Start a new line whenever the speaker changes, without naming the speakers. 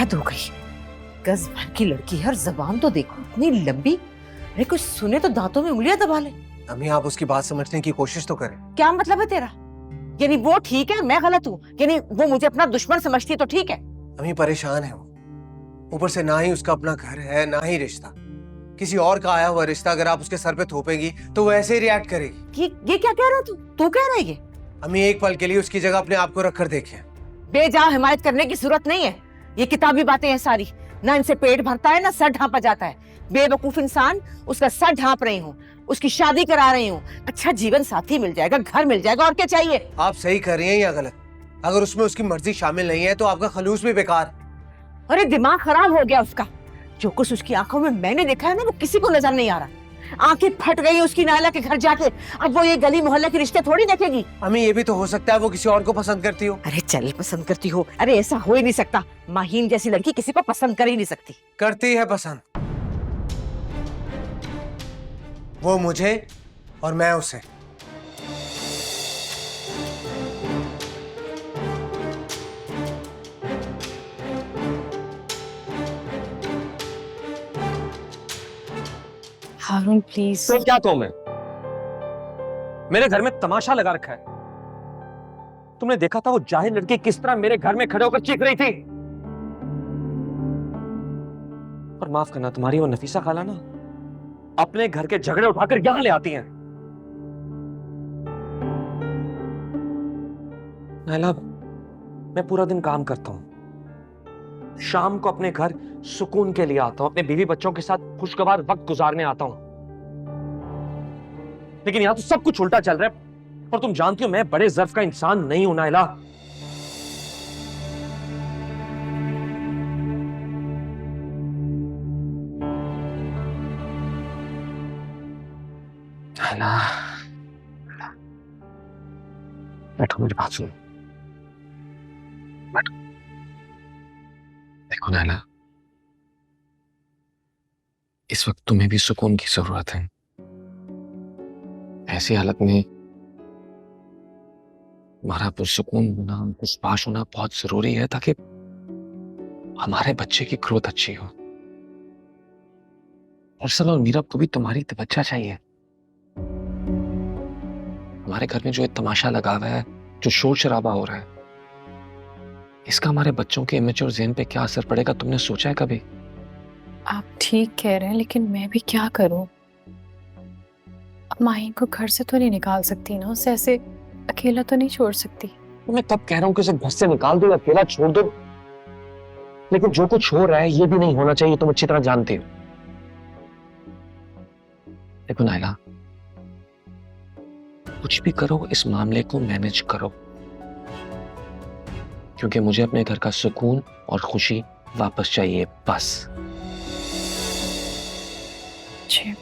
हद हो गई। गज भर की लड़की है और जबान तो देखो इतनी लंबी। अरे कुछ सुने तो दांतों में उंगलियां दबा ले।
अम्मी आप उसकी बात समझने की कोशिश तो करें।
क्या मतलब है तेरा? यानी वो ठीक है, मैं गलत हूँ? यानी वो मुझे अपना दुश्मन समझती है तो ठीक है?
अम्मी परेशान है वो, ऊपर से ना ही उसका अपना घर है ना ही रिश्ता। किसी और का आया हुआ रिश्ता अगर आप उसके सर पे थोपेंगी तो वो ऐसे ही रिएक्ट करेगी।
ये क्या कह रहा है तू कह रहा है ये?
अम्मी एक पल के लिए उसकी जगह अपने आप को रखकर देखें।
बेजा हिमायत करने की जरूरत नहीं है। ये किताबी बातें हैं सारी, ना इनसे पेट भरता है ना सर ढांपा जाता है। बेवकूफ इंसान, उसका सर ढांप रही हूँ, उसकी शादी करा रही हूँ, अच्छा जीवन साथी मिल जाएगा, घर मिल जाएगा, और क्या चाहिए?
आप सही कर रही हैं या गलत? अगर उसमें उसकी मर्जी शामिल नहीं है तो आपका खलूस भी बेकार।
अरे दिमाग खराब हो गया उसका। जो कुछ उसकी आंखों में मैंने देखा है ना, वो किसी को नजर नहीं आ रहा। आंखें फट गई उसकी नायला के घर जाके। अब वो ये गली मोहल्ले के रिश्ते थोड़ी देखेगी।
अम्मी ये भी तो हो सकता है वो किसी और को पसंद करती हो।
अरे चल पसंद करती हो, अरे ऐसा हो ही नहीं सकता। माहीन जैसी लड़की किसी को पसंद कर ही नहीं सकती।
करती है पसंद, वो मुझे और मैं उसे।
हारून प्लीज।
तो क्या कहूं मैं? मेरे घर में तमाशा लगा रखा है। तुमने देखा था वो जाहिल लड़की किस तरह मेरे घर में खड़े होकर चीख रही थी। और माफ करना, तुम्हारी वो नफीसा खाला ना अपने घर के झगड़े उठाकर यहां ले आती हैं। नायला, मैं पूरा दिन काम करता हूं, शाम को अपने घर सुकून के लिए आता हूं, अपने बीवी बच्चों के साथ खुशगवार वक्त गुजारने आता हूं। लेकिन यहां तो सब कुछ उल्टा चल रहा है। और तुम जानती हो मैं बड़े ज़र्फ का इंसान नहीं हूं नायला। नायला, बैठो, मेरी बात सुनो। बैठो। देखो नायला, इस वक्त तुम्हें भी सुकून की जरूरत है। ऐसी हालत में हमारा पुरसुकून होना, खुशबाश होना बहुत जरूरी है ताकि हमारे बच्चे की ग्रोथ अच्छी हो। अरसल और मीरब को भी तुम्हारी तवज्जो चाहिए। हमारे घर में जो एक तमाशा लगा हुआ है, जो शोर शराबा हो रहा है, इसका हमारे बच्चों के इमेज और ज़हन पे क्या असर पड़ेगा, तुमने सोचा है कभी?
आप ठीक कह रहे हैं, लेकिन मैं भी क्या करूं? अब माही को घर से तो नहीं निकाल सकती ना, उसे ऐसे अकेला तो नहीं छोड़ सकती।
तो मैं तब कह रहा हूं कि उसे घर से निकाल दो, अकेला छोड़ दो, लेकिन जो कुछ हो रहा है ये भी नहीं होना चाहिए, तुम अच्छी तरह जानते हो। देखो नायला, कुछ भी करो इस मामले को मैनेज करो, क्योंकि मुझे अपने घर का सुकून और खुशी वापस चाहिए, बस।
जी।